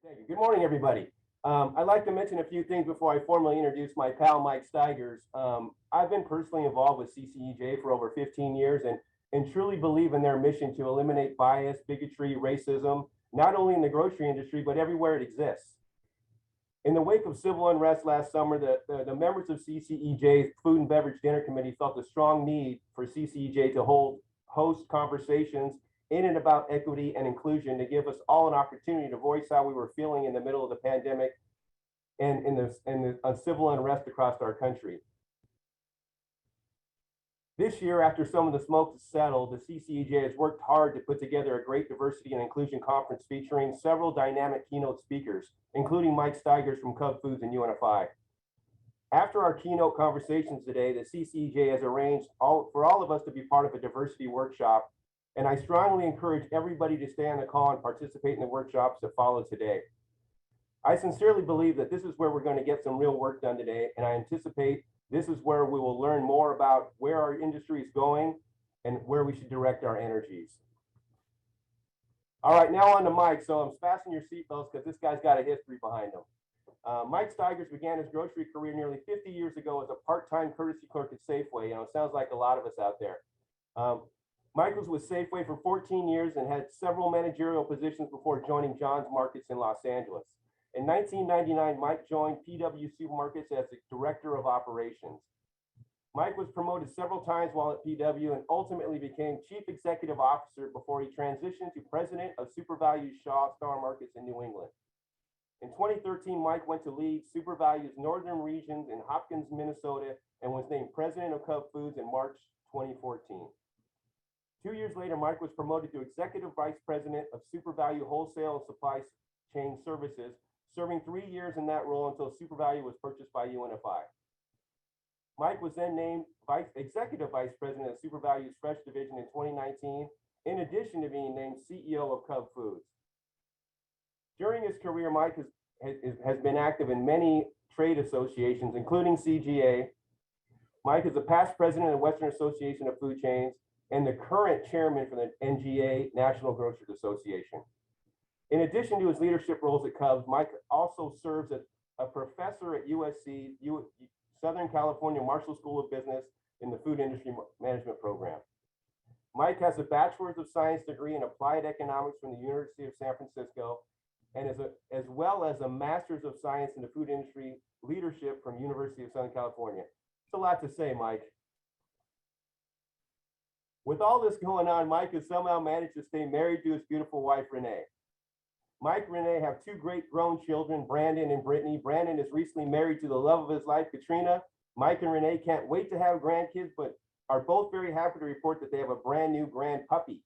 Thank you. Good morning, everybody. I'd like to mention a few things before I formally introduce my pal, Mike Stigers. I've been personally involved with CCEJ for over 15 years and truly believe in their mission to eliminate bias, bigotry, racism, not only in the grocery industry, but everywhere it exists. In the wake of civil unrest last summer, the members of CCEJ's Food and Beverage Dinner Committee felt a strong need for CCEJ to host conversations in and about equity and inclusion to give us all an opportunity to voice how we were feeling in the middle of the pandemic and in the civil unrest across our country. This year, after some of the smoke has settled, the CCEJ has worked hard to put together a great diversity and inclusion conference featuring several dynamic keynote speakers, including Mike Stigers from Cub Foods and UNFI. After our keynote conversations today, the CCEJ has arranged for all of us to be part of a diversity workshop, and I strongly encourage everybody to stay on the call and participate in the workshops that follow today. I sincerely believe that this is where we're going to get some real work done today, and I anticipate this is where we will learn more about where our industry is going and where we should direct our energies. All right, now on to Mike. So I'm fasten your seatbelts because this guy's got a history behind him. Mike Stigers began his grocery career nearly 50 years ago as a part-time courtesy clerk at Safeway. It sounds like a lot of us out there. Mike was with Safeway for 14 years and had several managerial positions before joining John's Markets in Los Angeles. In 1999, Mike joined PW Supermarkets as the Director of Operations. Mike was promoted several times while at PW and ultimately became Chief Executive Officer before he transitioned to President of SuperValue's Shaw Star Markets in New England. In 2013, Mike went to lead SuperValue's Northern Regions in Hopkins, Minnesota, and was named President of Cub Foods in March 2014. 2 years later, Mike was promoted to Executive Vice President of SuperValue Wholesale and Supply Chain Services, serving 3 years in that role until SuperValue was purchased by UNFI. Mike was then named Executive Vice President of SuperValue's Fresh Division in 2019, in addition to being named CEO of Cub Foods. During his career, Mike has been active in many trade associations, including CGA. Mike is a past president of the Western Association of Food Chains and the current chairman for the NGA, National Grocers Association. In addition to his leadership roles at Cubs, Mike also serves as a professor at USC, Southern California Marshall School of Business in the Food Industry Management program. Mike has a Bachelor's of Science degree in Applied Economics from the University of San Francisco, and as well as a Master's of Science in the Food Industry Leadership from University of Southern California. It's a lot to say, Mike. With all this going on, Mike has somehow managed to stay married to his beautiful wife, Renee. Mike and Renee have two great grown children, Brandon and Brittany. Brandon is recently married to the love of his life, Katrina. Mike and Renee can't wait to have grandkids, but are both very happy to report that they have a brand new grand puppy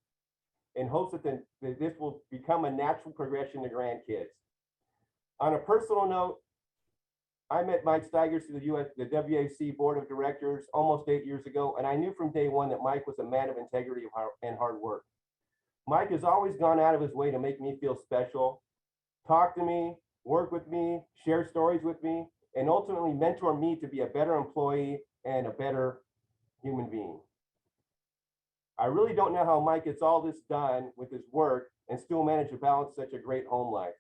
in hopes that this will become a natural progression to grandkids. On a personal note, I met Mike Stigers through the WAC Board of Directors almost 8 years ago, and I knew from day one that Mike was a man of integrity and hard work. Mike has always gone out of his way to make me feel special, talk to me, work with me, share stories with me, and ultimately mentor me to be a better employee and a better human being. I really don't know how Mike gets all this done with his work and still manage to balance such a great home life.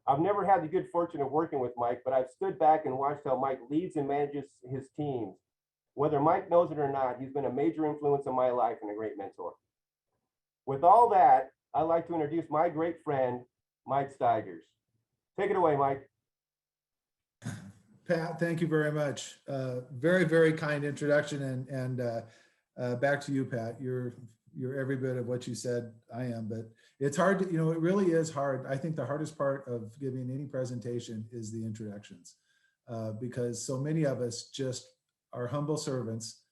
I've never had the good fortune of working with Mike, but I've stood back and watched how Mike leads and manages his teams. Whether Mike knows it or not, he's been a major influence in my life and a great mentor. With all that, I'd like to introduce my great friend, Mike Stigers. Take it away, Mike. Pat, thank you very much. Very, very kind introduction, and back to you, Pat. You're every bit of what you said I am, but it's hard to, it really is hard. I think the hardest part of giving any presentation is the introductions, because so many of us just are humble servants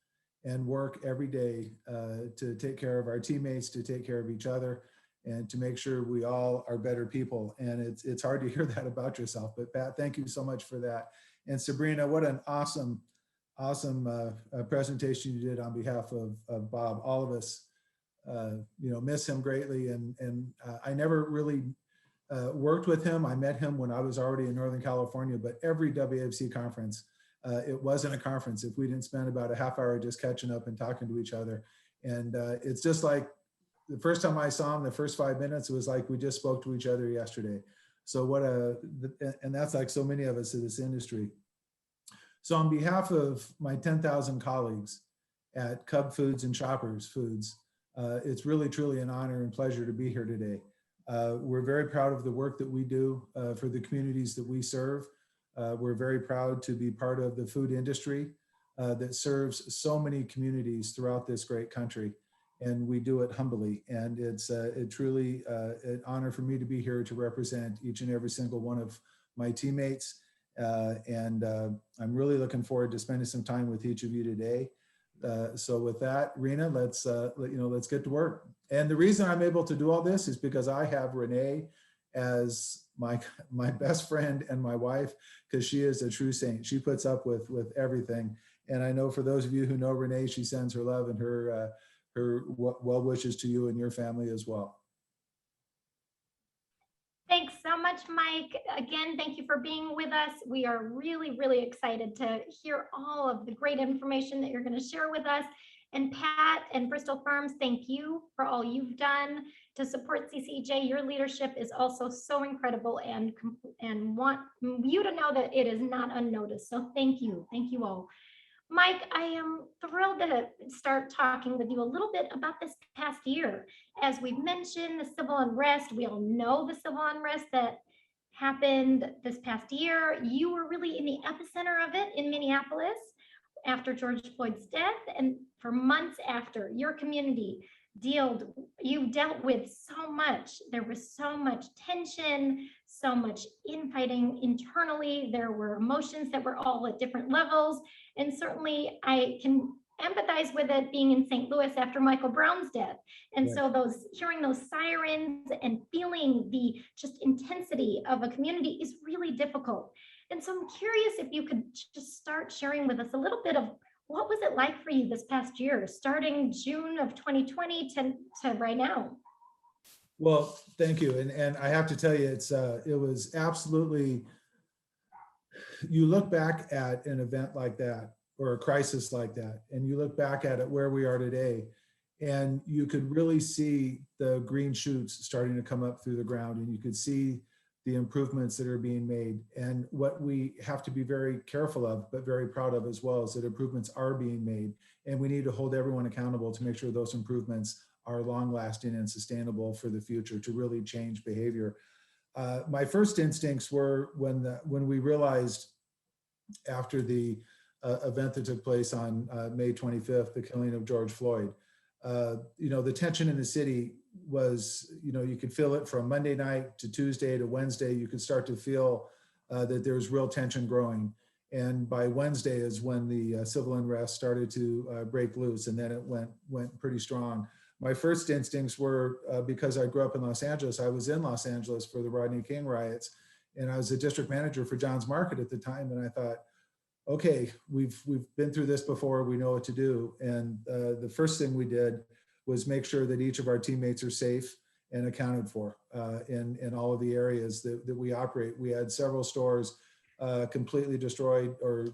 and work every day to take care of our teammates, to take care of each other, and to make sure we all are better people. And it's hard to hear that about yourself, but Pat, thank you so much for that. And Sabrina, what an awesome presentation you did on behalf of Bob. All of us, miss him greatly. And I never really worked with him. I met him when I was already in Northern California, but every WFC conference, it wasn't a conference if we didn't spend about a half hour just catching up and talking to each other. And it's just like the first time I saw him, the first 5 minutes, it was like we just spoke to each other yesterday. So and that's like so many of us in this industry. So on behalf of my 10,000 colleagues at Cub Foods and Shoppers Foods, it's really, truly an honor and pleasure to be here today. We're very proud of the work that we do for the communities that we serve. We're very proud to be part of the food industry that serves so many communities throughout this great country. And we do it humbly. And it's truly an honor for me to be here to represent each and every single one of my teammates. I'm really looking forward to spending some time with each of you today. So with that, Reena, let's get to work. And the reason I'm able to do all this is because I have Renee as my best friend and my wife, because she is a true saint. She puts up with everything. And I know for those of you who know Renee, she sends her love and her well wishes to you and your family as well. Thanks so much, Mike. Again, thank you for being with us. We are really, really excited to hear all of the great information that you're going to share with us. And Pat and Bristol Farms, thank you for all you've done to support CCEJ. Your leadership is also so incredible, and want you to know that it is not unnoticed. So thank you all. Mike, I am thrilled to start talking with you a little bit about this past year. As we've mentioned, the civil unrest, we all know the civil unrest that happened this past year. You were really in the epicenter of it in Minneapolis after George Floyd's death, and for months after. Your community you dealt with so much. There was so much tension, so much infighting internally. There were emotions that were all at different levels. And certainly I can empathize with it being in St. Louis after Michael Brown's death. And Yeah. so hearing those sirens and feeling the just intensity of a community is really difficult. And so I'm curious if you could just start sharing with us a little bit of what was it like for you this past year, starting June of 2020 to right now? Well, thank you. And I have to tell you, it was absolutely, you look back at an event like that or a crisis like that, and you look back at it where we are today, and you could really see the green shoots starting to come up through the ground, and you could see the improvements that are being made. And what we have to be very careful of, but very proud of as well, is that improvements are being made, and we need to hold everyone accountable to make sure those improvements are long lasting and sustainable for the future to really change behavior. My first instincts were when we realized after the event that took place on May 25th, the killing of George Floyd, the tension in the city was, you could feel it from Monday night to Tuesday to Wednesday. You could start to feel that there was real tension growing. And by Wednesday is when the civil unrest started to break loose, and then it went pretty strong. My first instincts were, because I grew up in Los Angeles, I was in Los Angeles for the Rodney King riots, and I was a district manager for John's Market at the time. And I thought, okay, we've been through this before, we know what to do. And the first thing we did was make sure that each of our teammates are safe and accounted for in all of the areas that we operate. We had several stores completely destroyed or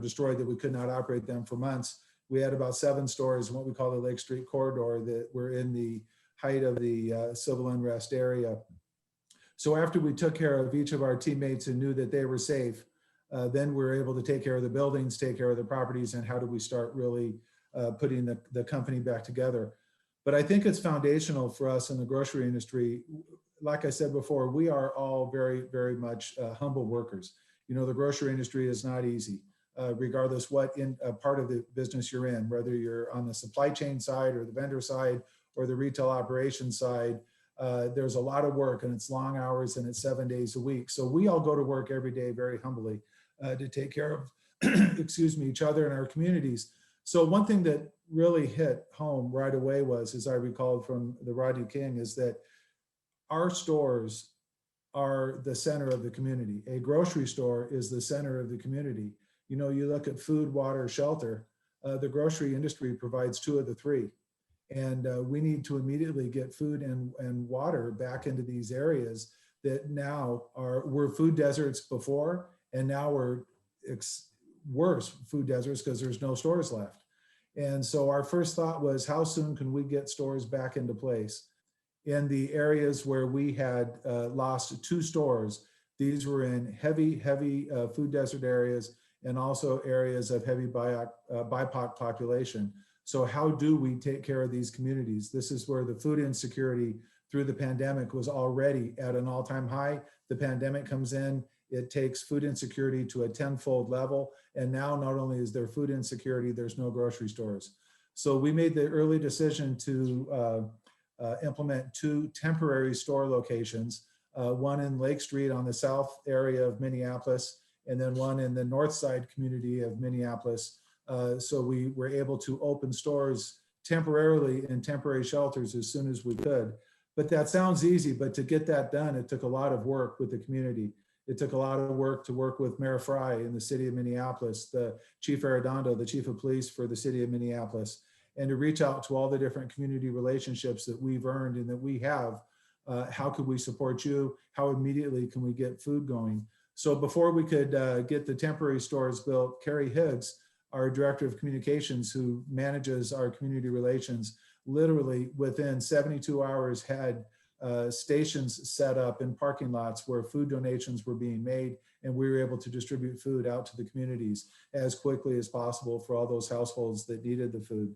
destroyed that we could not operate them for months. We had about 7 stores in what we call the Lake Street corridor that were in the height of the civil unrest area. So after we took care of each of our teammates and knew that they were safe, then we were able to take care of the buildings, take care of the properties, and how do we start really putting the company back together. But I think it's foundational for us in the grocery industry. Like I said before, we are all very, very much humble workers. The grocery industry is not easy, regardless what part of the business you're in, whether you're on the supply chain side or the vendor side or the retail operations side. There's a lot of work, and it's long hours, and it's 7 days a week. So we all go to work every day very humbly to take care of, each other and our communities. So one thing that really hit home right away was, as I recalled from the Rodney King, is that our stores are the center of the community. A grocery store is the center of the community. You look at food, water, shelter, the grocery industry provides 2 of the 3. And we need to immediately get food and water back into these areas that now were food deserts before, and now we're worse food deserts because there's no stores left. And so our first thought was, how soon can we get stores back into place? in the areas where we had lost 2 stores. These were in heavy food desert areas and also areas of heavy BIPOC population. So how do we take care of these communities? This is where the food insecurity through the pandemic was already at an all-time high. The pandemic comes in, it takes food insecurity to a 10-fold level. And now not only is there food insecurity, there's no grocery stores. So we made the early decision to implement 2 temporary store locations, one in Lake Street on the south area of Minneapolis, and then one in the north side community of Minneapolis. So we were able to open stores temporarily in temporary shelters as soon as we could. But that sounds easy, but to get that done, it took a lot of work with the community. It took a lot of work to work with Mayor Fry in the city of Minneapolis, the Chief Arredondo, the Chief of Police for the city of Minneapolis, and to reach out to all the different community relationships that we've earned and that we have. How could we support you? How immediately can we get food going? So before we could get the temporary stores built, Carrie Higgs, our Director of Communications, who manages our community relations, literally within 72 hours had stations set up in parking lots where food donations were being made, and we were able to distribute food out to the communities as quickly as possible for all those households that needed the food.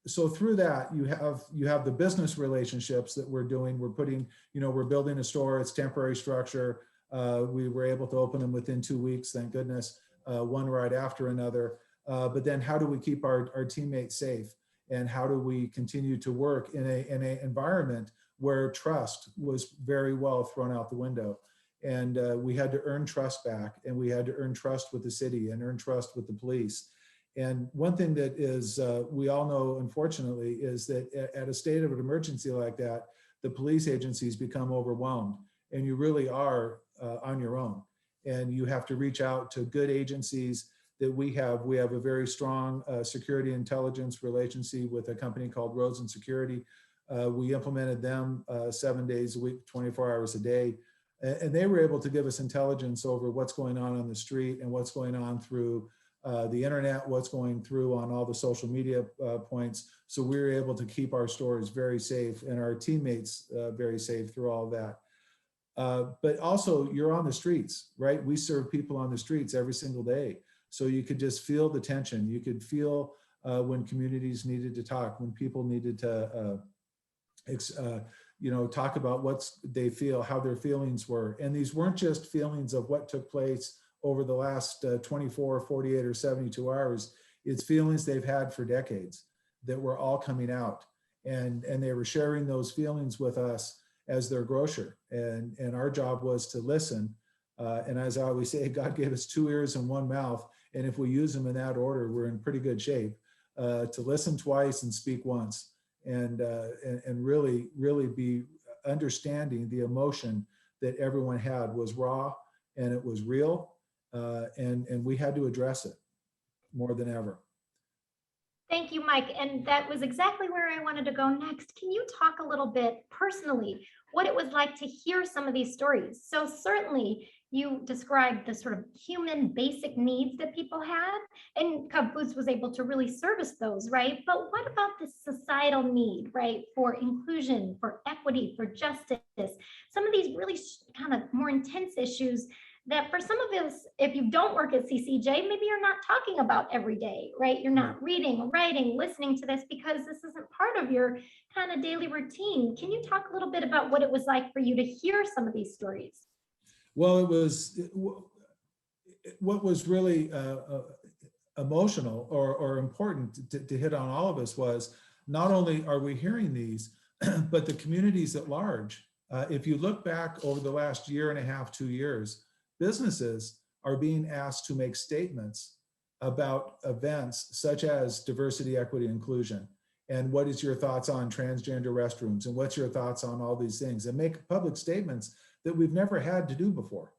So through that, you have the business relationships that we're doing. We're putting, we're building a store, it's temporary structure. We were able to open them within 2 weeks, thank goodness, one right after another. But then how do we keep our teammates safe? And how do we continue to work in an environment where trust was very well thrown out the window? And we had to earn trust back, and we had to earn trust with the city and earn trust with the police. And one thing that is, we all know, unfortunately, is that at a state of an emergency like that, the police agencies become overwhelmed, and you really are on your own. And you have to reach out to good agencies that we have. We have a very strong security intelligence relationship with a company called Roads and Security. We implemented them 7 days a week, 24 hours a day. And they were able to give us intelligence over what's going on the street and what's going on through the internet, what's going through on all the social media points. So we were able to keep our stores very safe and our teammates very safe through all of that. But also you're on the streets, right? We serve people on the streets every single day. So you could just feel the tension. You could feel when communities needed to talk, when people needed to talk about what they feel, how their feelings were. And these weren't just feelings of what took place over the last 24, 48, or 72 hours. It's feelings they've had for decades that were all coming out. And they were sharing those feelings with us as their grocer. And our job was to listen. And as I always say, God gave us 2 ears and 1 mouth. And if we use them in that order, we're in pretty good shape to listen twice and speak once. And really, really be understanding the emotion that everyone had was raw and it was real. And we had to address it more than ever. Thank you, Mike. And that was exactly where I wanted to go next. Can you talk a little bit personally what it was like to hear some of these stories? So certainly you described the sort of human basic needs that people had, and Cub Foods was able to really service those, right? But what about the societal need, right? For inclusion, for equity, for justice, some of these really kind of more intense issues that for some of us, if you don't work at CCJ, maybe you're not talking about every day, right? You're not reading, writing, listening to this because this isn't part of your kind of daily routine. Can you talk a little bit about what it was like for you to hear some of these stories? Well, what was really emotional or important to hit on all of us was not only are we hearing these, but the communities at large. If you look back over the last 1.5 years, 2 years, businesses are being asked to make statements about events such as diversity, equity, inclusion. And what is your thoughts on transgender restrooms? And what's your thoughts on all these things? And make public statements that we've never had to do before.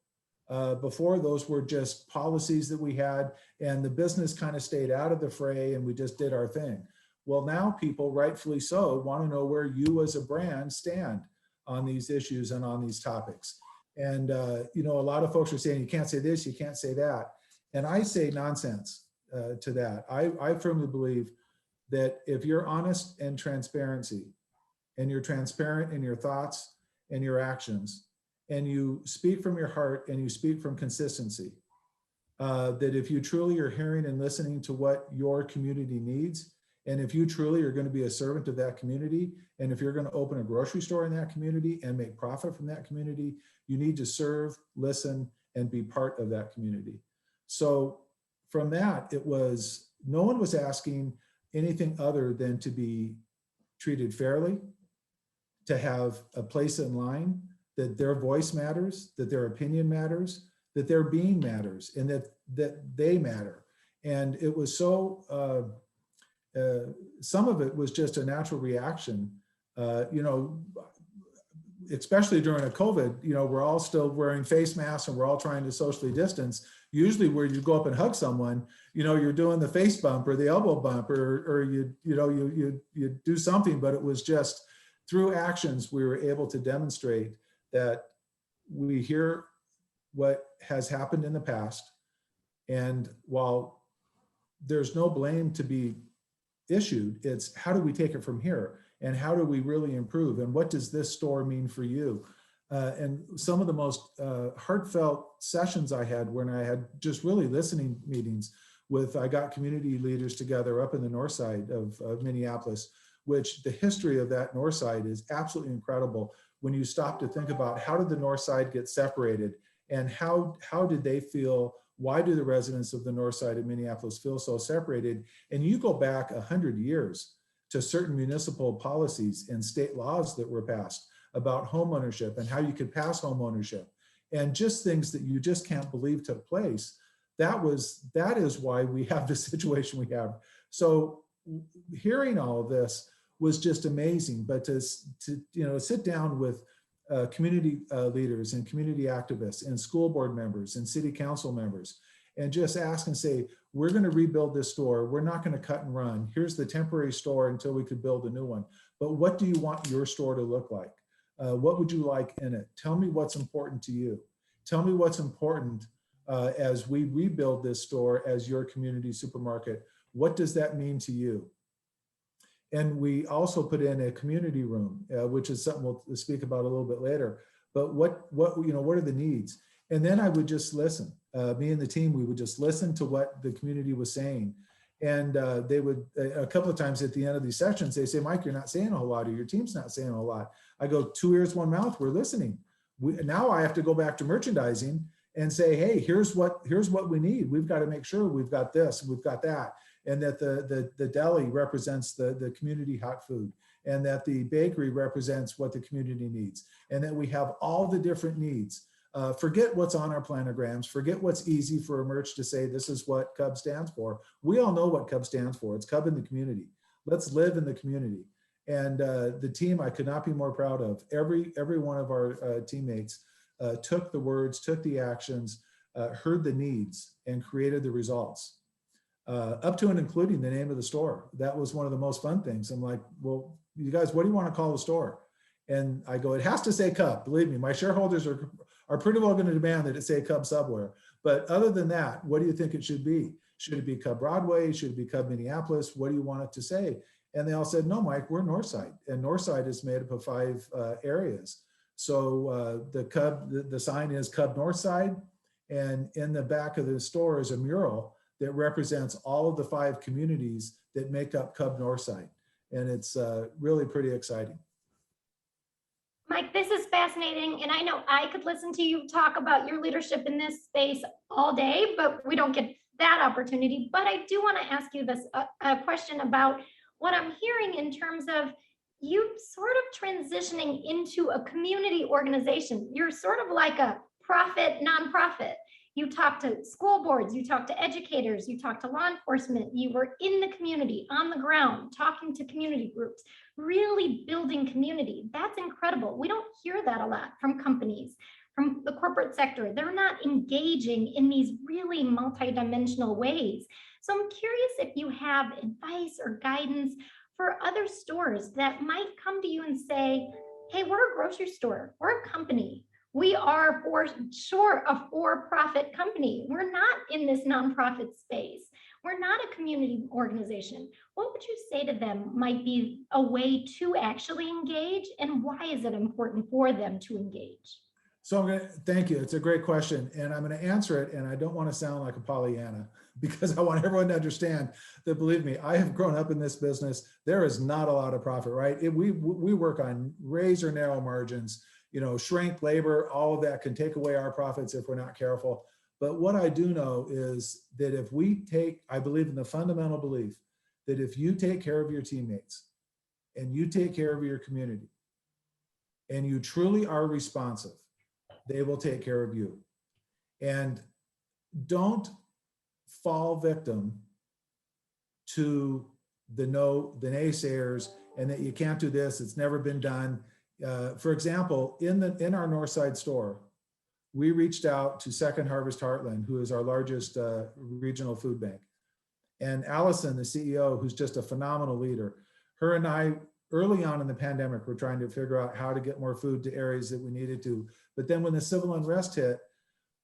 Before, those were just policies that we had, and the business kind of stayed out of the fray and we just did our thing. Well, now people, rightfully so, want to know where you as a brand stand on these issues and on these topics. And a lot of folks are saying, you can't say this, you can't say that. And I say nonsense to that. I firmly believe that if you're honest and transparency and you're transparent in your thoughts and your actions, and you speak from your heart and you speak from consistency, that if you truly are hearing and listening to what your community needs, and if you truly are going to be a servant of that community, and if you're going to open a grocery store in that community and make profit from that community, you need to serve, listen, and be part of that community. So from that, it was, no one was asking anything other than to be treated fairly, to have a place in line, that their voice matters, that their opinion matters, that their being matters, and that they matter. And it was so, some of it was just a natural reaction, especially during a COVID, we're all still wearing face masks and we're all trying to socially distance. Usually where you go up and hug someone, you're doing the face bump or the elbow bump, or you do something, but it was just through actions, we were able to demonstrate that we hear what has happened in the past. And while there's no blame to be issued, it's how do we take it from here? And how do we really improve? And what does this store mean for you? And some of the most heartfelt sessions I had when I had just really listening meetings with, I got community leaders together up in the north side of Minneapolis, which the history of that north side is absolutely incredible. When you stop to think about how did the north side get separated, and how did they feel, why do the residents of the north side of Minneapolis feel so separated? And you go back 100 years to certain municipal policies and state laws that were passed about home ownership and how you could pass home ownership, and just things that you just can't believe took place. That is why we have the situation we have. So hearing all of this was just amazing. But to sit down with community leaders and community activists and school board members and city council members, and just ask and say, we're going to rebuild this store. We're not going to cut and run. Here's the temporary store until we could build a new one. But what do you want your store to look like? What would you like in it? Tell me what's important to you. Tell me what's important as we rebuild this store as your community supermarket. What does that mean to you? And we also put in a community room, which is something we'll speak about a little bit later. But what are the needs? And then I would just listen. Me and the team, we would just listen to what the community was saying. And they would, a couple of times at the end of these sessions, they say, Mike, you're not saying a whole lot, or your team's not saying a whole lot. I go, 2 ears, 1 mouth, we're listening. Now I have to go back to merchandising and say, hey, here's what we need. We've got to make sure we've got this, we've got that. And that the deli represents the community hot food, and that the bakery represents what the community needs. And that we have all the different needs. Forget what's on our planograms, forget what's easy for a merch to say, this is what Cub stands for. We all know what Cub stands for. It's Cub in the community. Let's live in the community. And the team, I could not be more proud of. Every one of our teammates took the words, took the actions, heard the needs, and created the results. Up to and including the name of the store. That was one of the most fun things. I'm like, well, you guys, what do you want to call the store? And I go, it has to say Cub. Believe me, my shareholders are pretty well going to demand that it say Cub somewhere. But other than that, what do you think it should be? Should it be Cub Broadway? Should it be Cub Minneapolis? What do you want it to say? And they all said, no, Mike, we're Northside. And Northside is made up of 5 areas. So the sign is Cub Northside. And in the back of the store is a mural that represents all of the 5 communities that make up Cub Northside. And it's really pretty exciting. Mike, this is fascinating. And I know I could listen to you talk about your leadership in this space all day, but we don't get that opportunity. But I do want to ask you this a question about what I'm hearing in terms of you sort of transitioning into a community organization. You're sort of like a profit, nonprofit. You talk to school boards, you talk to educators, you talk to law enforcement, you were in the community, on the ground, talking to community groups, really building community. That's incredible. We don't hear that a lot from companies, from the corporate sector. They're not engaging in these really multidimensional ways. So I'm curious if you have advice or guidance for other stores that might come to you and say, hey, we're a grocery store, we're a company. We are for sure a for-profit company. We're not in this nonprofit space. we're not a community organization. What would you say to them might be a way to actually engage, and why is it important for them to engage? So I'm going to thank you. It's a great question, and I'm going to answer it. And I don't want to sound like a Pollyanna, because I want everyone to understand that, believe me, I have grown up in this business. There is not a lot of profit, right? We work on razor narrow margins, shrink labor, all of that can take away our profits if we're not careful. But what I do know is that if I believe in the fundamental belief that if you take care of your teammates and you take care of your community and you truly are responsive, they will take care of you. And don't fall victim to the naysayers, and that you can't do this, it's never been done. For example, in our Northside store, we reached out to Second Harvest Heartland, who is our largest regional food bank. And Allison, the CEO, who's just a phenomenal leader, her and I, early on in the pandemic, were trying to figure out how to get more food to areas that we needed to. But then when the civil unrest hit,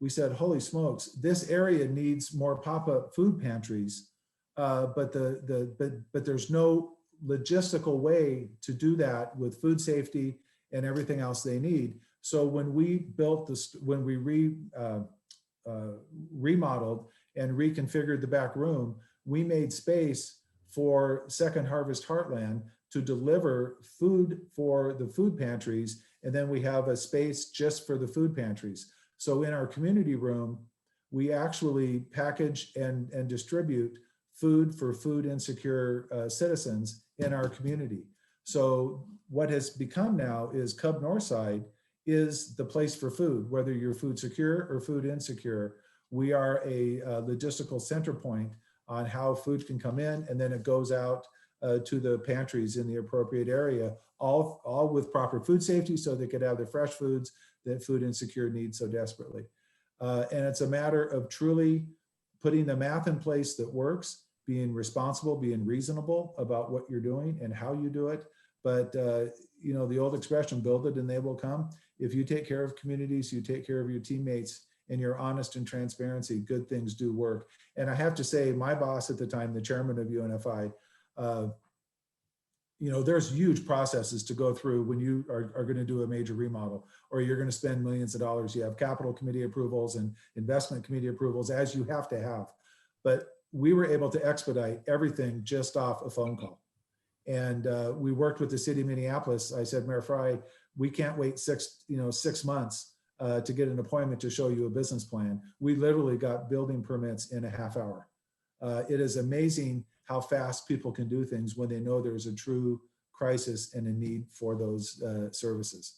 we said, holy smokes, this area needs more pop-up food pantries, but there's no logistical way to do that with food safety and everything else they need. So when we built this, when we remodeled and reconfigured the back room, we made space for Second Harvest Heartland to deliver food for the food pantries. And then we have a space just for the food pantries. So in our community room, we actually package and distribute food for food insecure citizens in our community. So what has become now is Cub Northside is the place for food, whether you're food secure or food insecure. We are a logistical center point on how food can come in, and then it goes out to the pantries in the appropriate area, all with proper food safety, so they could have the fresh foods that food insecure needs so desperately. And it's a matter of truly putting the math in place that works, being responsible, being reasonable about what you're doing and how you do it. But the old expression, build it and they will come. If you take care of communities, you take care of your teammates, and you're honest and transparency, good things do work. And I have to say, my boss at the time, the chairman of UNFI, there's huge processes to go through when you are going to do a major remodel, or you're going to spend millions of dollars. You have capital committee approvals and investment committee approvals, as you have to have. But we were able to expedite everything just off a phone call. And we worked with the city of Minneapolis. I said, Mayor Fry, we can't wait 6 months to get an appointment to show you a business plan. We literally got building permits in a half hour. It is amazing how fast people can do things when they know there's a true crisis and a need for those services.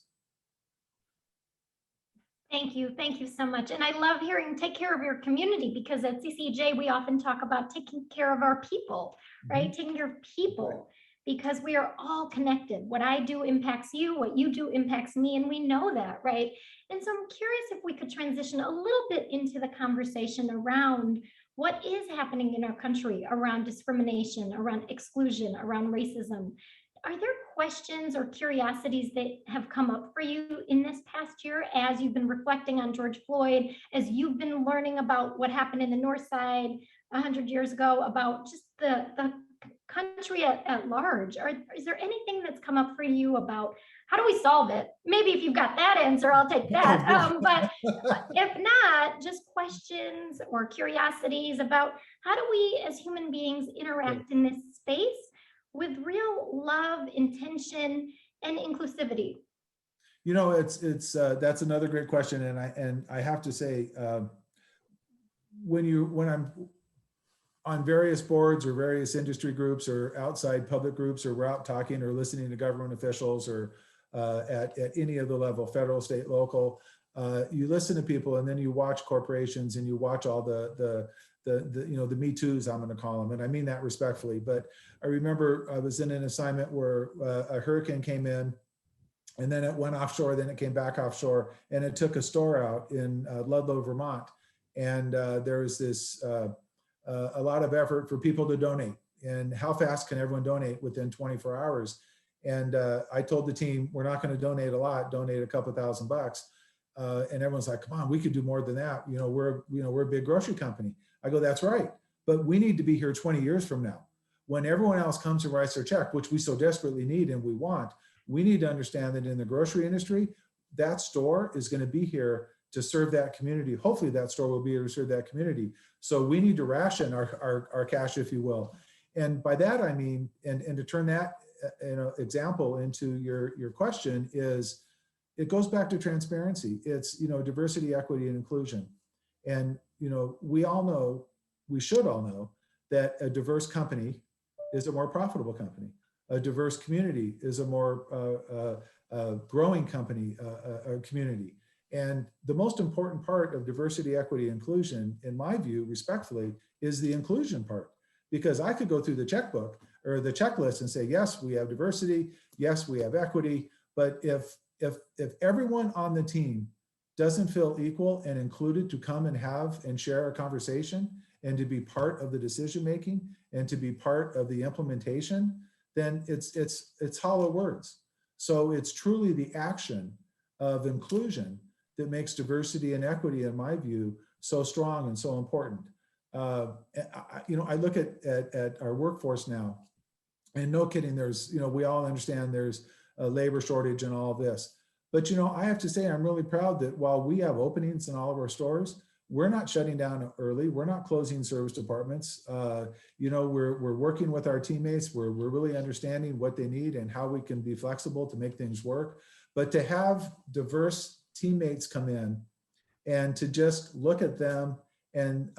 Thank you so much. And I love hearing take care of your community, because at CCEJ, we often talk about taking care of our people, right? Mm-hmm. Taking care of people. Right. Because we are all connected. What I do impacts you, what you do impacts me, and we know that, right? And so I'm curious if we could transition a little bit into the conversation around what is happening in our country around discrimination, around exclusion, around racism. Are there questions or curiosities that have come up for you in this past year as you've been reflecting on George Floyd, as you've been learning about what happened in the North Side 100 years ago, about just the country at large? Is there anything that's come up for you about how do we solve it? Maybe if you've got that answer, I'll take that. But if not, just questions or curiosities about how do we as human beings interact in this space with real love, intention, and inclusivity? It's that's another great question, and I have to say, when I'm on various boards or various industry groups or outside public groups, or we're out talking or listening to government officials, or at any of the level, federal, state, local, you listen to people, and then you watch corporations, and you watch all the Me Too's, I'm going to call them, and I mean that respectfully. But I remember I was in an assignment where a hurricane came in, and then it went offshore, then it came back offshore, and it took a store out in Ludlow, Vermont. And there was this a lot of effort for people to donate. And how fast can everyone donate within 24 hours? And I told the team, we're not going to donate a lot, donate a couple $1,000. And everyone's like, come on, we could do more than that. We're a big grocery company. I go, that's right. but we need to be here 20 years from now. When everyone else comes and writes their check, which we so desperately need and we want, we need to understand that in the grocery industry, that store is going to be here to serve that community. Hopefully that store will be here to serve that community. So we need to ration our cash, if you will. And by that, I mean, and to turn that example into your question is, it goes back to transparency. It's, diversity, equity, and inclusion. And, we all know, we should all know that a diverse company is a more profitable company. A diverse community is a more growing company, community. And the most important part of diversity, equity, inclusion, in my view, respectfully, is the inclusion part. Because I could go through the checkbook or the checklist and say, yes, we have diversity, yes, we have equity. But if everyone on the team doesn't feel equal and included to come and have and share a conversation and to be part of the decision making and to be part of the implementation, then it's hollow words. So it's truly the action of inclusion that makes diversity and equity, in my view, so strong and so important. I look at our workforce now, and no kidding, there's, we all understand there's a labor shortage and all of this. But, I have to say, I'm really proud that while we have openings in all of our stores, we're not shutting down early. We're not closing service departments. We're working with our teammates. We're really understanding what they need and how we can be flexible to make things work. But to have diverse teammates come in and to just look at them, and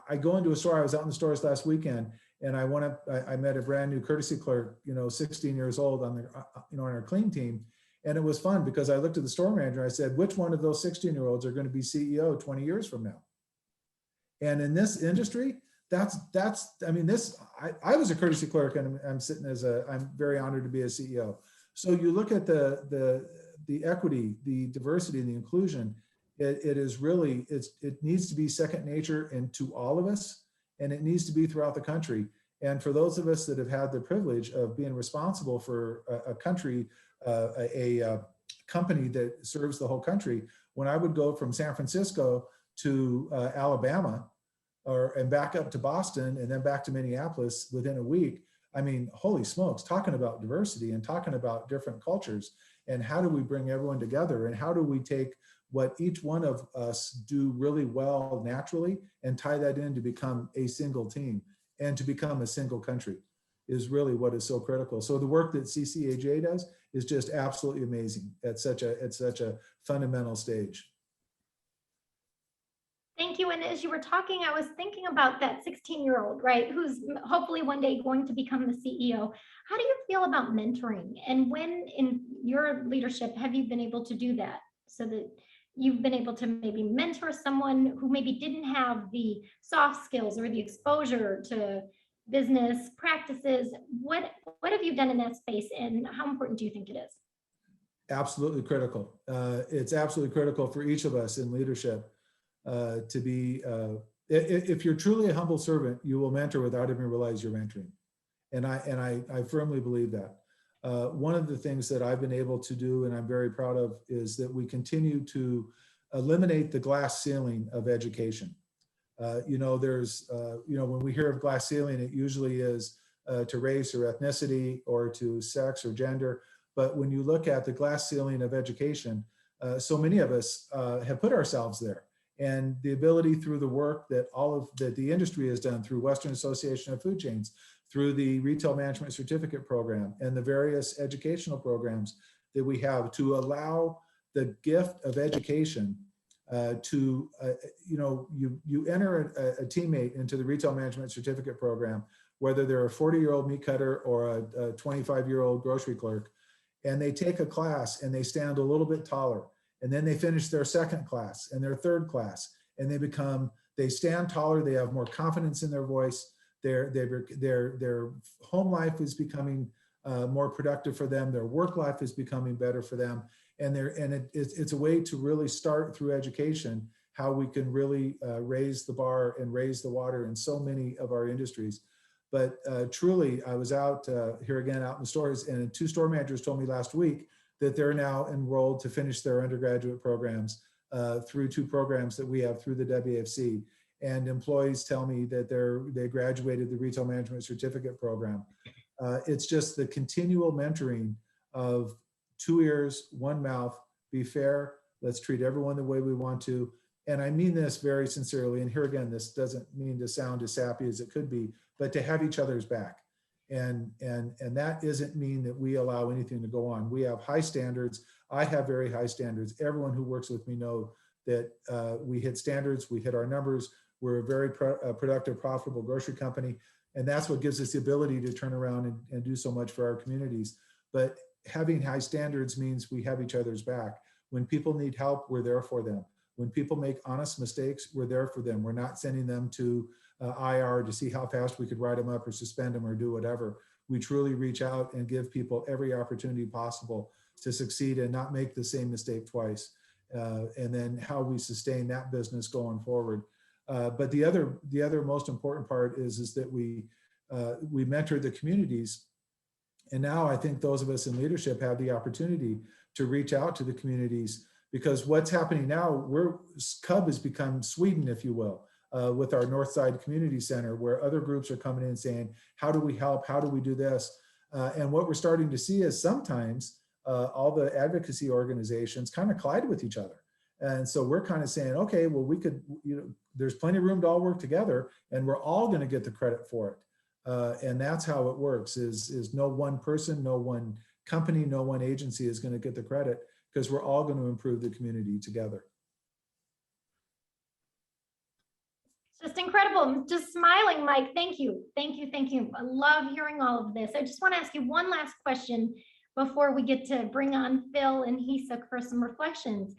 I go into a store. I was out in the stores last weekend, and I met a brand new courtesy clerk, 16 years old on our clean team. And it was fun because I looked at the store manager and I said, which one of those 16-year-olds are going to be CEO 20 years from now? And in this industry, I was a courtesy clerk, and I'm very honored to be a CEO. So you look at the equity, the diversity, and the inclusion, it needs to be second nature to all of us, and it needs to be throughout the country. And for those of us that have had the privilege of being responsible for a country, a company that serves the whole country, when I would go from San Francisco to Alabama and back up to Boston and then back to Minneapolis within a week, I mean, holy smokes, talking about diversity and talking about different cultures and how do we bring everyone together and how do we take what each one of us do really well naturally and tie that in to become a single team and to become a single country is really what is so critical. So the work that CCEJ does is just absolutely amazing at such a fundamental stage. Thank you. And as you were talking, I was thinking about that 16-year-old, right, who's hopefully one day going to become the CEO. How do you feel about mentoring? And when in your leadership have you been able to do that so that you've been able to maybe mentor someone who maybe didn't have the soft skills or the exposure to business practices? What have you done in that space, and how important do you think it is? Absolutely critical. It's absolutely critical for each of us in leadership to be, if you're truly a humble servant, you will mentor without even realize you're mentoring. And I firmly believe that. One of the things that I've been able to do, and I'm very proud of, is that we continue to eliminate the glass ceiling of education. When we hear of glass ceiling, it usually is to race or ethnicity or to sex or gender. But when you look at the glass ceiling of education, so many of us have put ourselves there. And the ability through the work that that the industry has done through Western Association of Food Chains, through the Retail Management Certificate Program and the various educational programs that we have to allow the gift of education you enter a teammate into the Retail Management Certificate Program, whether they're a 40-year-old meat cutter or a 25-year-old grocery clerk, and they take a class and they stand a little bit taller. And then they finish their second class and their third class, and they stand taller, they have more confidence in their voice, their home life is becoming more productive for them, their work life is becoming better for them, and it's a way to really start through education how we can really raise the bar and raise the water in so many of our industries. But truly, I was out here again out in the stores, and 2 store managers told me last week that they're now enrolled to finish their undergraduate programs through 2 programs that we have through the WFC. and employees tell me that they graduated the retail management certificate program. It's just the continual mentoring of 2 ears, 1 mouth, be fair, let's treat everyone the way we want to. And I mean this very sincerely. And here again, this doesn't mean to sound as sappy as it could be, but to have each other's back. And that doesn't mean that we allow anything to go on. We have high standards. I have very high standards. Everyone who works with me know that we hit standards, we hit our numbers. We're a very productive, profitable grocery company. And that's what gives us the ability to turn around and do so much for our communities. But having high standards means we have each other's back. When people need help, we're there for them. When people make honest mistakes, we're there for them. We're not sending them to IR to see how fast we could write them up or suspend them or do whatever. We truly reach out and give people every opportunity possible to succeed and not make the same mistake twice. And then how we sustain that business going forward. But the other most important part is that we mentor the communities. And now I think those of us in leadership have the opportunity to reach out to the communities, because what's happening now, Cub has become Sweden, if you will, with our Northside Community Center, where other groups are coming in saying, how do we help? How do we do this? And what we're starting to see is sometimes all the advocacy organizations kind of collide with each other. And so we're kind of saying, okay, well, we could, there's plenty of room to all work together and we're all going to get the credit for it. And that's how it works is no one person, no one company, no one agency is going to get the credit, because we're all going to improve the community together. Just incredible. I'm just smiling, Mike. Thank you. Thank you. Thank you. I love hearing all of this. I just want to ask you one last question before we get to bring on Phil and Hee-Sook for some reflections.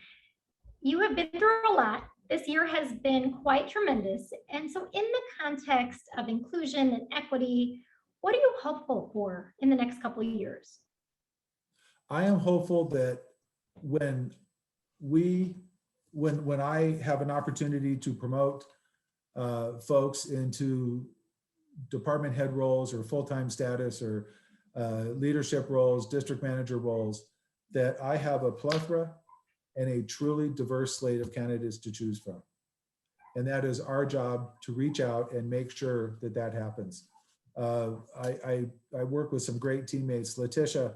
You have been through a lot. This year has been quite tremendous. And so in the context of inclusion and equity, what are you hopeful for in the next couple of years? I am hopeful that when I have an opportunity to promote folks into department head roles or full-time status or leadership roles, district manager roles, that I have a plethora and a truly diverse slate of candidates to choose from. And that is our job, to reach out and make sure that that happens. I work with some great teammates. Letitia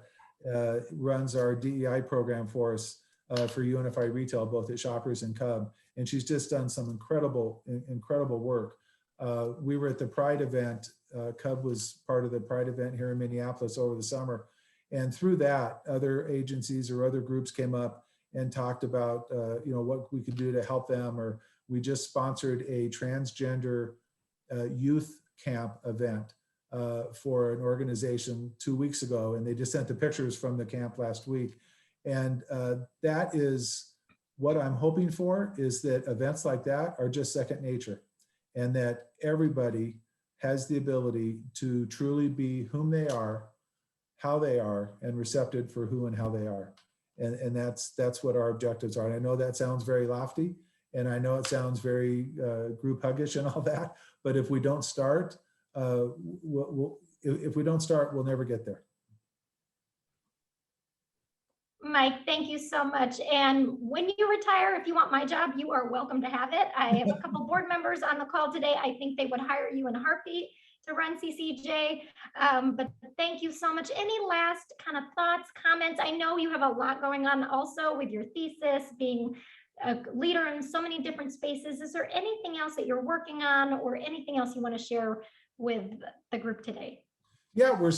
runs our DEI program for us for UNFI retail, both at Shoppers and Cub. And she's just done some incredible work. We were at the Pride event. Cub was part of the Pride event here in Minneapolis over the summer. And through that, other agencies or other groups came up and talked about what we could do to help them. Or we just sponsored a transgender youth camp event for an organization 2 weeks ago. And they just sent the pictures from the camp last week. And that is what I'm hoping for, is that events like that are just second nature, and that everybody has the ability to truly be whom they are, how they are, and receptive for who and how they are. And that's what our objectives are. And I know that sounds very lofty, and I know it sounds very group huggish and all that, but if we don't start, we'll never get there. Mike, thank you so much. And when you retire, if you want my job, you are welcome to have it. I have a couple board members on the call today. I think they would hire you in a heartbeat to run CCEJ. But thank you so much. Any last kind of thoughts, comments? I know you have a lot going on also with your thesis, being a leader in so many different spaces. Is there anything else that you're working on, or anything else you want to share with the group today? Yeah, we're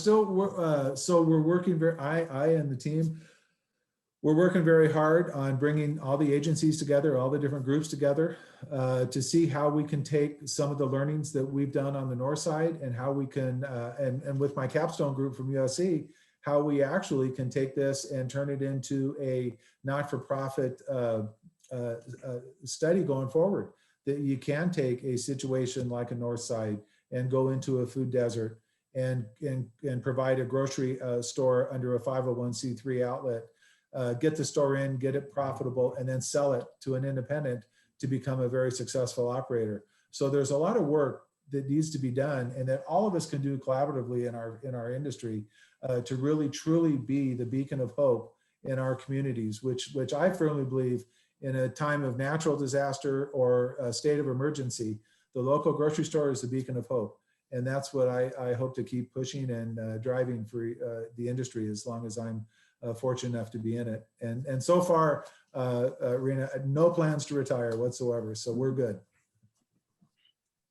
working very, I and the team, we're working very hard on bringing all the agencies together, all the different groups together, to see how we can take some of the learnings that we've done on the north side, and how we can, and with my capstone group from USC, how we actually can take this and turn it into a not-for-profit study going forward. That you can take a situation like a north side and go into a food desert and provide a grocery store under a 501c3 outlet. Get the store in, get it profitable, and then sell it to an independent to become a very successful operator. So there's a lot of work that needs to be done, and that all of us can do collaboratively in our industry to really truly be the beacon of hope in our communities, which I firmly believe, in a time of natural disaster or a state of emergency, the local grocery store is a beacon of hope. And that's what I hope to keep pushing and driving for the industry as long as I'm fortunate enough to be in it. And so far, Reena, no plans to retire whatsoever. So we're good.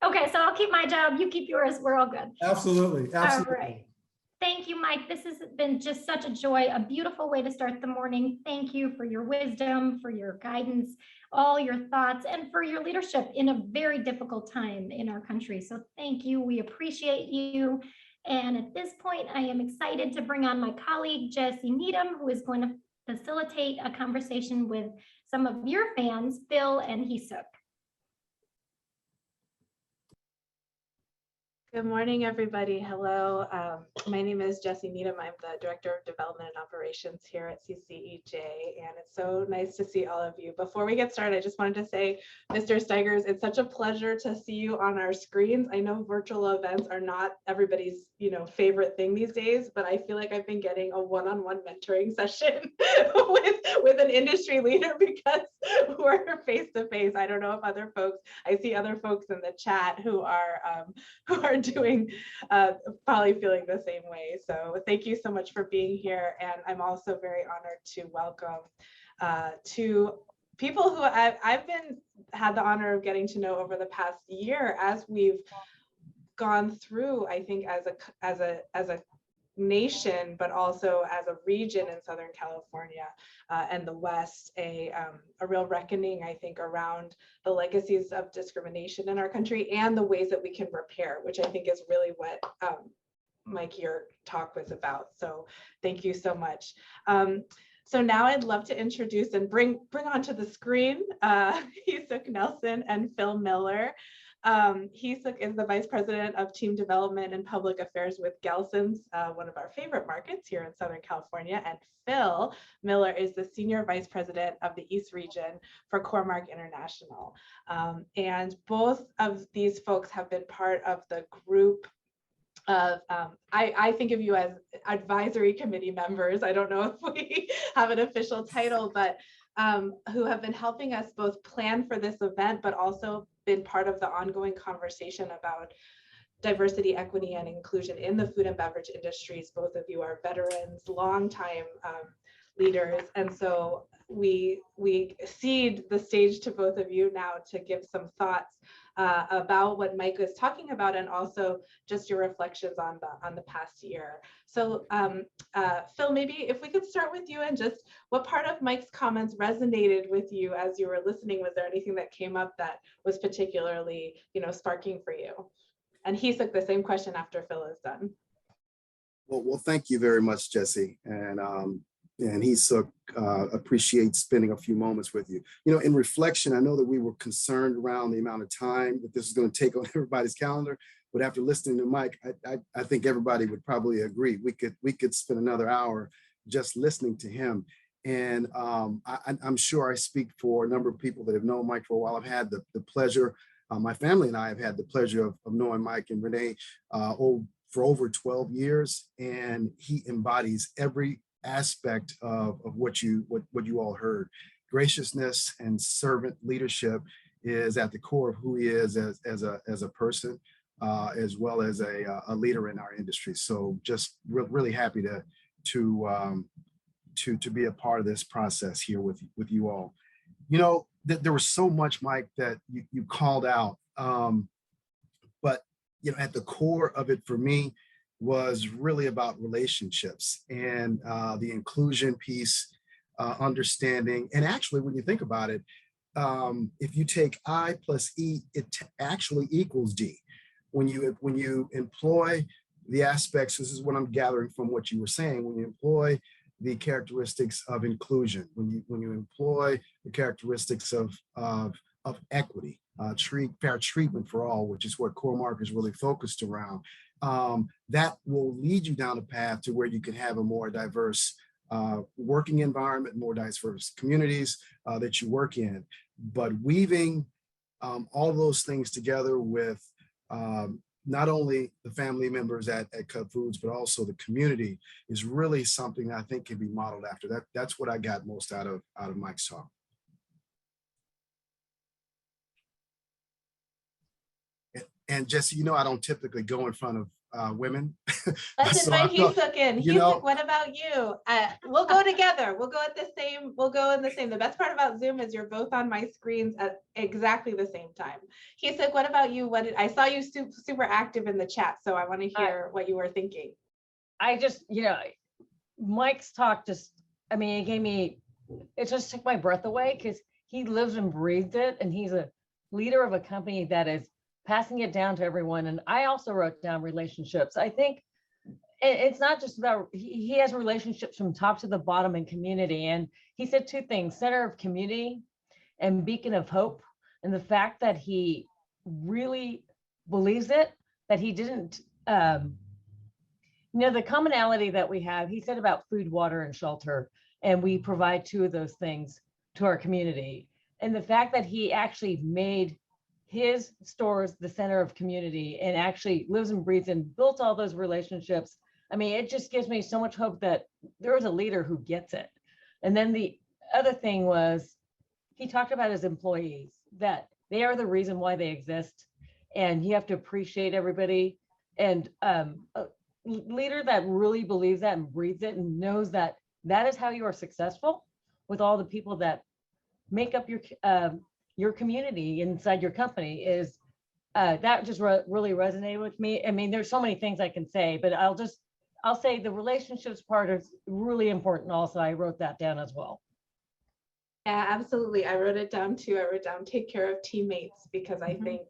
Okay, so I'll keep my job, you keep yours, we're all good. Absolutely, absolutely. All right. Thank you, Mike. This has been just such a joy, a beautiful way to start the morning. Thank you for your wisdom, for your guidance, all your thoughts, and for your leadership in a very difficult time in our country. So thank you. We appreciate you. And at this point, I am excited to bring on my colleague, Jessy Needham, who is going to facilitate a conversation with some of your fans, Phil and Hee-Sook. Good morning, everybody. Hello. My name is Jessy Needham. I'm the Director of Development and Operations here at CCEJ, and it's so nice to see all of you. Before we get started, I just wanted to say, Mr. Stigers, it's such a pleasure to see you on our screens. I know virtual events are not everybody's, favorite thing these days, but I feel like I've been getting a one-on-one mentoring session with an industry leader because we're face-to-face. I don't know if other folks, I see other folks in the chat who are doing probably feeling the same way. So thank you so much for being here. And I'm also very honored to welcome to people who I've had the honor of getting to know over the past year as we've gone through, I think, as a nation, but also as a region in Southern California and the West, a real reckoning, I think, around the legacies of discrimination in our country and the ways that we can repair, which I think is really what Mike, your talk was about. So thank you so much. So now I'd love to introduce and bring onto the screen Hee-Sook Nelson and Phil Miller. Hee-Sook is the Vice President of Team Development and Public Affairs with Gelson's, one of our favorite markets here in Southern California. And Phil Miller is the Senior Vice President of the East Region for Core-Mark International. And both of these folks have been part of the group of, I think of you as advisory committee members. I don't know if we have an official title, but who have been helping us both plan for this event, but also been part of the ongoing conversation about diversity, equity, and inclusion in the food and beverage industries. Both of you are veterans, longtime leaders. And so we cede the stage to both of you now to give some thoughts about what Mike was talking about, and also just your reflections on the past year. So Phil, maybe if we could start with you, and just what part of Mike's comments resonated with you as you were listening. Was there anything that came up that was particularly, sparking for you? And Hee-Sook, the same question after Phil is done. Well, thank you very much, Jessy. And Hee-Sook, appreciate spending a few moments with you. In reflection, I know that we were concerned around the amount of time that this is going to take on everybody's calendar, but after listening to Mike, I think everybody would probably agree. We could spend another hour just listening to him. And I'm sure I speak for a number of people that have known Mike for a while. I've had the pleasure, my family and I have had the pleasure of knowing Mike and Renee for over 12 years, and he embodies every aspect of what you all heard. Graciousness and servant leadership is at the core of who he is as a person, as well as a leader in our industry. So just really happy to be a part of this process here with you all. There was so much, Mike, that you called out, but at the core of it for me was really about relationships and the inclusion piece, understanding. And actually, when you think about it, if you take I plus E, it actually equals D. When you employ the aspects, this is what I'm gathering from what you were saying, when you employ the characteristics of inclusion, when you employ the characteristics of equity, fair treatment for all, which is what Core-Mark is really focused around, that will lead you down a path to where you can have a more diverse working environment, more diverse communities that you work in. But weaving all those things together with not only the family members at Cub Foods, but also the community is really something I think can be modeled after. That's what I got most out of Mike's talk. And Jessy, you know, I don't typically go in front of women. Let's So I invite thought, Hee-Sook in. you know, Hee-Sook, what about you? We'll go together. We'll go at the same. We'll go in the same. The best part about Zoom is you're both on my screens at exactly the same time. Hee-Sook, what about you? I saw you super active in the chat, so I want to hear what you were thinking. I just, Mike's talk just, I mean, it just took my breath away because he lives and breathes it, and he's a leader of a company that is passing it down to everyone. And I also wrote down relationships. I think it's not just about, he has relationships from top to the bottom in community. And he said two things: center of community and beacon of hope. And the fact that he really believes it, that he didn't, the commonality that we have, he said about food, water, and shelter. And we provide two of those things to our community. And the fact that he actually made his stores the center of community and actually lives and breathes and built all those relationships. I mean, it just gives me so much hope that there is a leader who gets it. And then the other thing was, he talked about his employees, that they are the reason why they exist. And you have to appreciate everybody. And a leader that really believes that and breathes it and knows that that is how you are successful with all the people that make up your community inside your company is that just really resonated with me. I mean, there's so many things I can say, but I'll say the relationships part is really important. Also, I wrote that down as well. Yeah, absolutely. I wrote it down too. I wrote down take care of teammates, because I think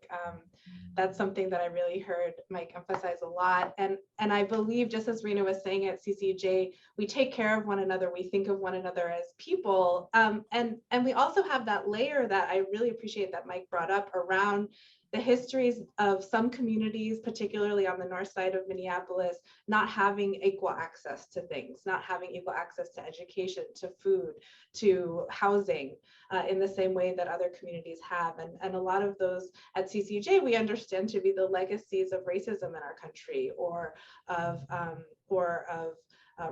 that's something that I really heard Mike emphasize a lot. And I believe, just as Reena was saying at CCEJ, we take care of one another. We think of one another as people. And we also have that layer that I really appreciate that Mike brought up around the histories of some communities, particularly on the north side of Minneapolis, not having equal access to things, not having equal access to education, to food, to housing, in the same way that other communities have. And a lot of those at CCJ, we understand to be the legacies of racism in our country, or of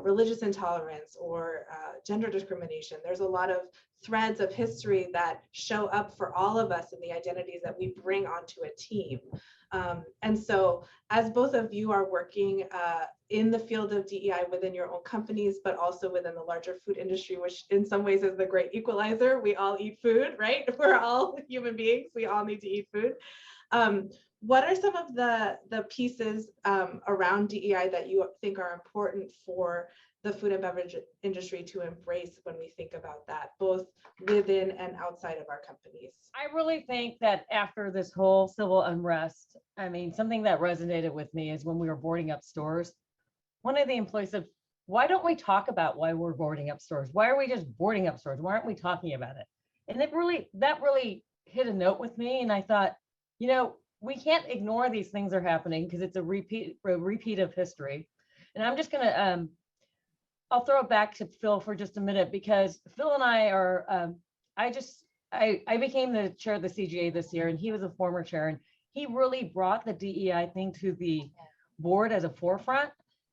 religious intolerance, or gender discrimination. There's a lot of threads of history that show up for all of us in the identities that we bring onto a team. And so as both of you are working in the field of DEI within your own companies, but also within the larger food industry, which in some ways is the great equalizer, we all eat food, right? We're all human beings, we all need to eat food. What are some of the pieces around DEI that you think are important for the food and beverage industry to embrace when we think about that, both within and outside of our companies? I really think that after this whole civil unrest, I mean, something that resonated with me is when we were boarding up stores, one of the employees said, why don't we talk about why we're boarding up stores? Why are we just boarding up stores? Why aren't we talking about it? And that really hit a note with me. And I thought, we can't ignore these things are happening because it's a repeat of history. And I'm just gonna, I'll throw it back to Phil for just a minute, because Phil and I are, I became the chair of the CGA this year, and he was a former chair, and he really brought the DEI thing to the board as a forefront.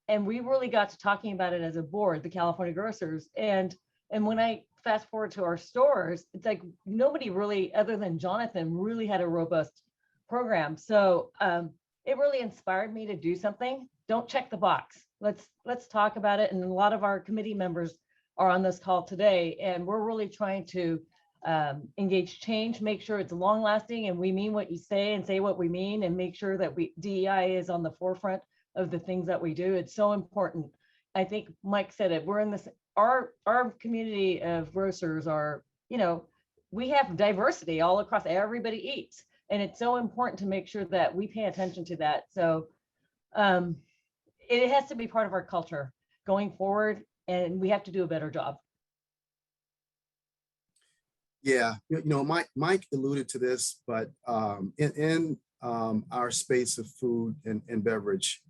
And we really got to talking about it as a board, the California grocers. And when I fast forward to our stores, it's like nobody really, other than Jonathan, really had a robust program. So it really inspired me to do something. Don't check the box. Let's talk about it. And a lot of our committee members are on this call today, and we're really trying to engage change, make sure it's long lasting, and we mean what you say and say what we mean, and make sure that DEI is on the forefront of the things that we do. It's so important. I think Mike said it. We're in this, our community of grocers are, we have diversity all across, everybody eats. And it's so important to make sure that we pay attention to that. So it has to be part of our culture going forward, and we have to do a better job. Yeah, Mike alluded to this, but in our space of food and beverage,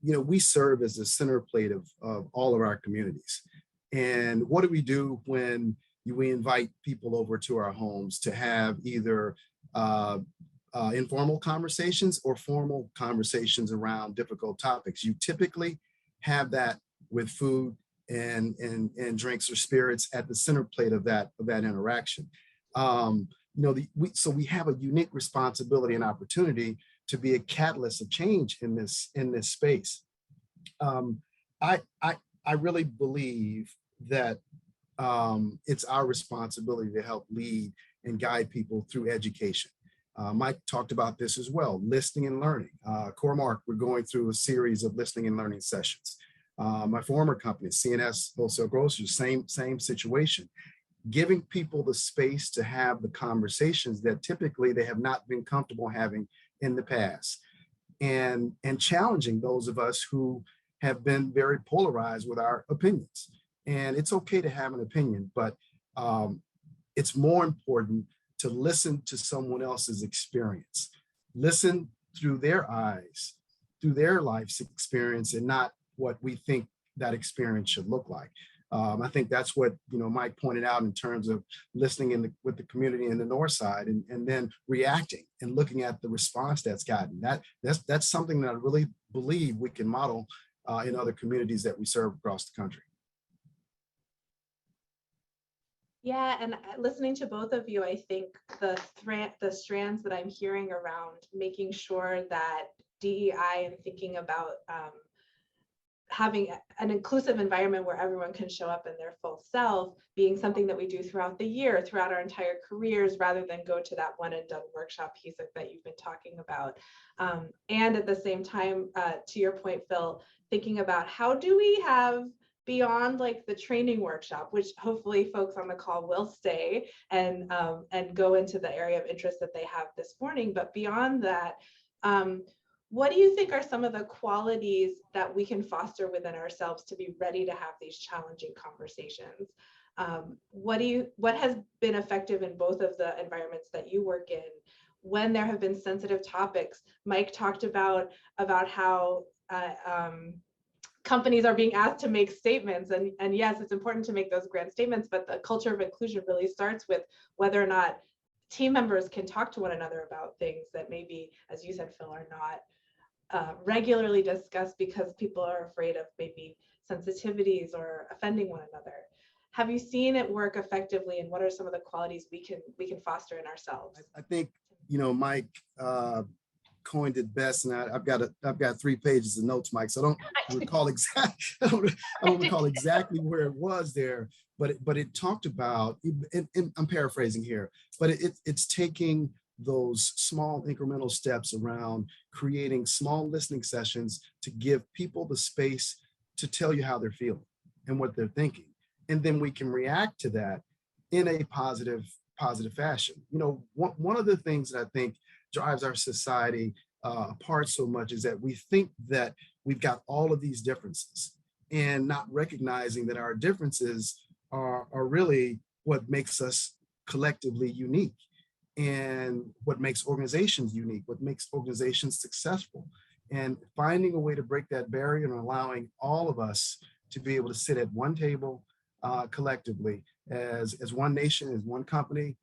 we serve as the center plate of all of our communities. And what do we do when we invite people over to our homes to have either informal conversations or formal conversations around difficult topics? You typically have that with food and drinks or spirits at the center plate of that interaction. so we have a unique responsibility and opportunity to be a catalyst of change in this space. I really believe that it's our responsibility to help lead and guide people through education. Mike talked about this as well, listening and learning. Cormark, we're going through a series of listening and learning sessions. My former company, CNS Wholesale Grocers, same situation. Giving people the space to have the conversations that typically they have not been comfortable having in the past, and challenging those of us who have been very polarized with our opinions. And it's okay to have an opinion, but it's more important to listen to someone else's experience, listen through their eyes, through their life's experience, and not what we think that experience should look like. I think that's what Mike pointed out in terms of listening with the community in the North Side, and then reacting and looking at the response that's gotten. That's something that I really believe we can model in other communities that we serve across the country. Yeah, and listening to both of you, I think the strands that I'm hearing around making sure that DEI and thinking about having an inclusive environment where everyone can show up in their full self being something that we do throughout the year, throughout our entire careers, rather than go to that one and done workshop piece that you've been talking about. And at the same time, to your point, Phil, thinking about how do we have beyond like the training workshop, which hopefully folks on the call will stay and go into the area of interest that they have this morning. But beyond that, what do you think are some of the qualities that we can foster within ourselves to be ready to have these challenging conversations? What has been effective in both of the environments that you work in when there have been sensitive topics? Mike talked about how companies are being asked to make statements, and yes, it's important to make those grand statements, but the culture of inclusion really starts with whether or not team members can talk to one another about things that maybe, as you said, Phil, are not regularly discussed because people are afraid of maybe sensitivities or offending one another. Have you seen it work effectively, and what are some of the qualities we can foster in ourselves? I think Mike coined it best, and I've got 3 pages of notes, Mike. So I don't recall exactly where it was there, but it talked about, and I'm paraphrasing here, but it's taking those small incremental steps around creating small listening sessions to give people the space to tell you how they're feeling and what they're thinking, and then we can react to that in a positive fashion. One of the things that I think drives our society apart so much is that we think that we've got all of these differences, and not recognizing that our differences are really what makes us collectively unique, and what makes organizations unique, what makes organizations successful. And finding a way to break that barrier and allowing all of us to be able to sit at one table collectively as one nation, as one company,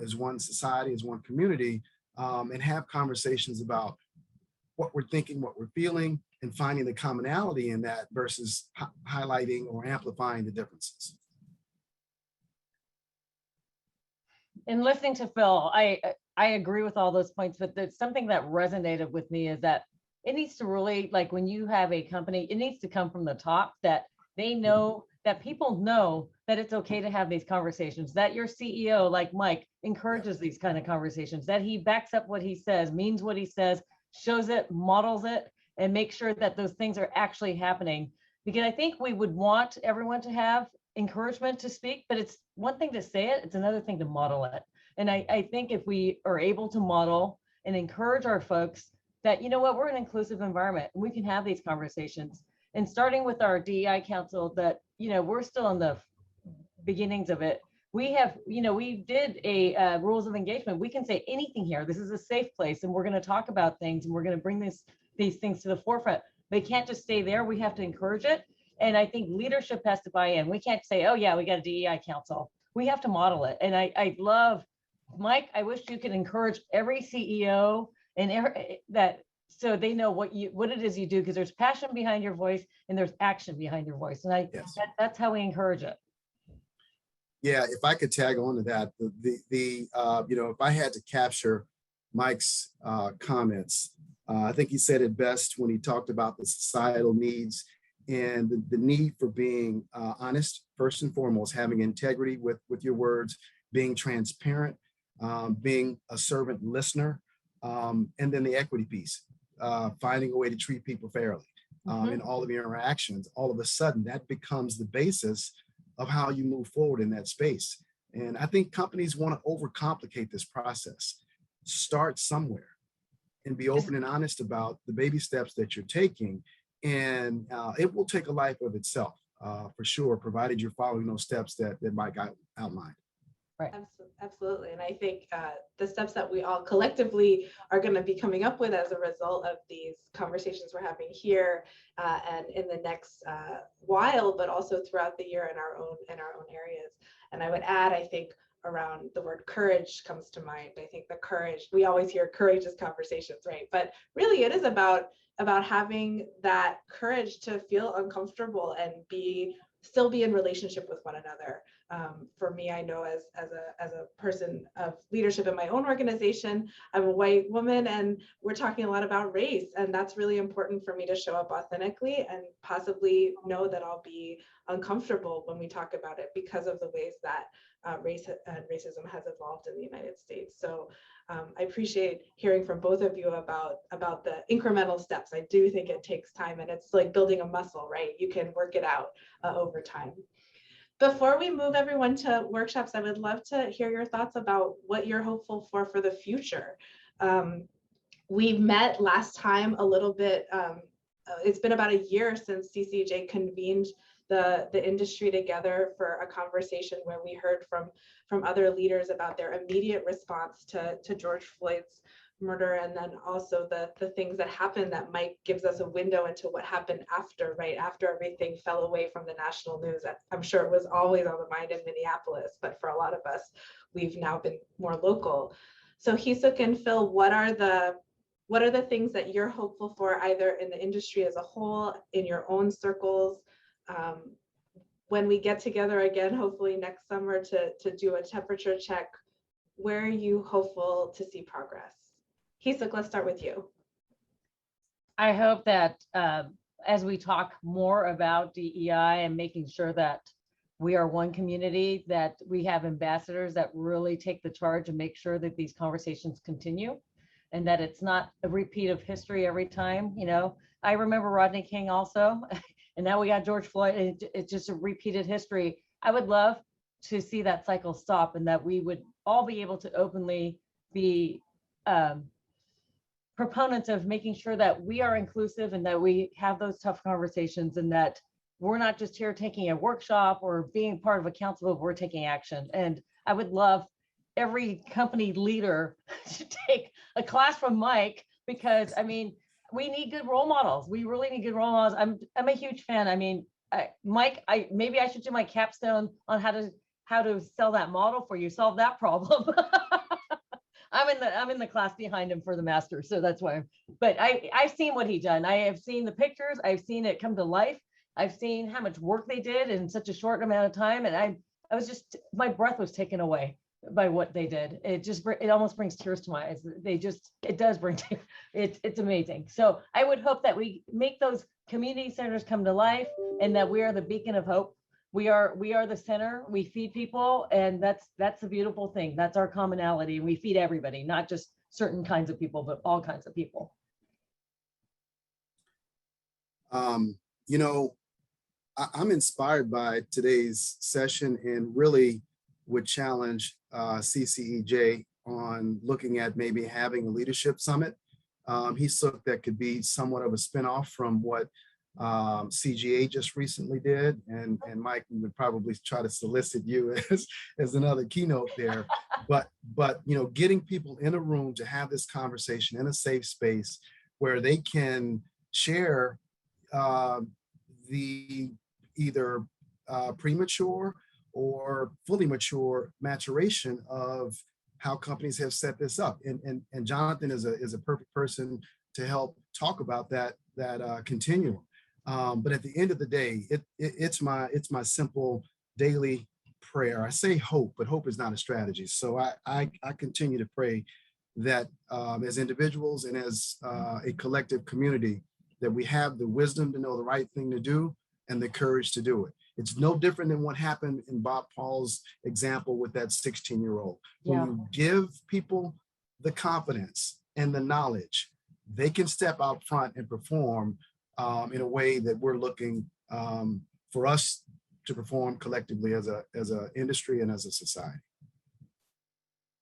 as one society, as one community, and have conversations about what we're thinking, what we're feeling, and finding the commonality in that versus highlighting or amplifying the differences. In listening to Phil, I agree with all those points, but there's something that resonated with me is that it needs to really, like when you have a company, it needs to come from the top, that they know, that people know that it's okay to have these conversations, that your CEO, like Mike, encourages these kind of conversations, that he backs up what he says, means what he says, shows it, models it, and makes sure that those things are actually happening. Because I think we would want everyone to have encouragement to speak, but it's one thing to say it, it's another thing to model it. And I think if we are able to model and encourage our folks that, you know what, we're an inclusive environment and we can have these conversations. And starting with our DEI council, that, we're still in the beginnings of it. We have, we did a rules of engagement. We can say anything here. This is a safe place, and we're going to talk about things, and we're going to bring these things to the forefront. They can't just stay there. We have to encourage it. And I think leadership has to buy in. We can't say, oh yeah, we got a DEI council. We have to model it. And I love, Mike, I wish you could encourage every CEO and that, so they know what it is you do, because there's passion behind your voice and there's action behind your voice. And Yes. that's how we encourage it. Yeah, if I could tag on to that, if I had to capture Mike's comments, I think he said it best when he talked about the societal needs and the need for being honest, first and foremost, having integrity with your words, being transparent, being a servant listener, and then the equity piece, finding a way to treat people fairly in all of your interactions. All of a sudden, that becomes the basis of how you move forward in that space. And I think companies want to overcomplicate this process. Start somewhere and be open and honest about the baby steps that you're taking. And it will take a life of itself, for sure, provided you're following those steps that Mike outlined. Right. Absolutely. And I think the steps that we all collectively are going to be coming up with as a result of these conversations we're having here and in the next while, but also throughout the year in our own areas. And I would add, I think around the word courage comes to mind. I think the courage, we always hear courageous conversations, right? But really it is about having that courage to feel uncomfortable and still be in relationship with one another. For me, I know as a person of leadership in my own organization, I'm a white woman and we're talking a lot about race. And that's really important for me to show up authentically and possibly know that I'll be uncomfortable when we talk about it because of the ways that race and racism has evolved in the United States. So I appreciate hearing from both of you about the incremental steps. I do think it takes time and it's like building a muscle, right? You can work it out over time. Before we move everyone to workshops, I would love to hear your thoughts about what you're hopeful for the future. We met last time a little bit, it's been about a year since CCEJ convened the industry together for a conversation where we heard from other leaders about their immediate response to George Floyd's murder, and then also the things that happened that Mike gives us a window into what happened after, right? After everything fell away from the national news. I'm sure it was always on the mind in Minneapolis, but for a lot of us, we've now been more local. So Hee-Sook and Phil, what are the things that you're hopeful for either in the industry as a whole, in your own circles? When we get together again, hopefully next summer to do a temperature check, where are you hopeful to see progress? Hee-Sook, let's start with you. I hope that as we talk more about DEI and making sure that we are one community, that we have ambassadors that really take the charge and make sure that these conversations continue and that it's not a repeat of history every time. You know, I remember Rodney King also, and now we got George Floyd, and it's just a repeated history. I would love to see that cycle stop and that we would all be able to openly be proponents of making sure that we are inclusive and that we have those tough conversations and that we're not just here taking a workshop or being part of a council, but we're taking action. And I would love every company leader to take a class from Mike, because I mean, we need good role models. We really need good role models. I'm a huge fan. I mean, Mike, maybe I should do my capstone on how to sell that model for you, solve that problem. I'm in the class behind him for the master, so that's why. But I've seen what he done. I have seen the pictures. I've seen it come to life. I've seen how much work they did in such a short amount of time, and I was just, my breath was taken away by what they did. It almost brings tears to my eyes. It does bring tears. It's amazing. So I would hope that we make those community centers come to life, and that we are the beacon of hope. We are the center. We feed people, and that's the beautiful thing. That's our commonality. We feed everybody, not just certain kinds of people, but all kinds of people. You know, I'm inspired by today's session and really would challenge CCEJ on looking at maybe having a leadership summit. Hee-Sook, that could be somewhat of a spinoff from what CGA just recently did, and Mike, we would probably try to solicit you as another keynote there. But you know, getting people in a room to have this conversation in a safe space where they can share the either premature or fully mature maturation of how companies have set this up, and Jonathan is a perfect person to help talk about that continuum. But at the end of the day, it's my simple daily prayer. I say hope, but hope is not a strategy. So I continue to pray that as individuals and as a collective community, that we have the wisdom to know the right thing to do and the courage to do it. It's no different than what happened in Bob Paul's example with that 16-year-old. When Yeah. you give people the confidence and the knowledge, they can step out front and perform in a way that we're looking for us to perform collectively as a industry and as a society.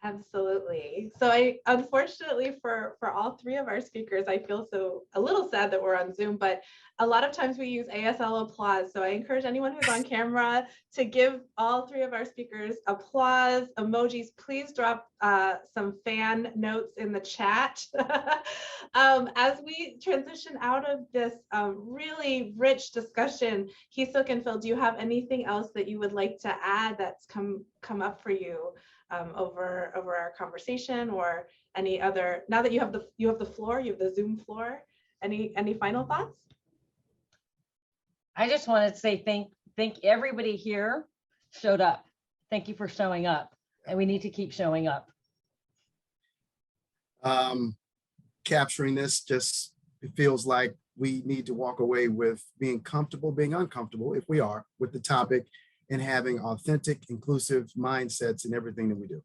Absolutely. So I, unfortunately for all three of our speakers, I feel a little sad that we're on Zoom, but a lot of times we use ASL applause. So I encourage anyone who's on camera to give all three of our speakers applause, emojis. Please drop some fan notes in the chat. As we transition out of this really rich discussion, Hee-Sook and Phil, do you have anything else that you would like to add that's come up for you over our conversation, or any other, now that you have the floor, you have the Zoom floor, any final thoughts? I just wanted to say thank everybody here showed up. Thank you for showing up, and we need to keep showing up. Capturing this, just it feels like we need to walk away with being comfortable, being uncomfortable, if we are, with the topic, and having authentic, inclusive mindsets in everything that we do.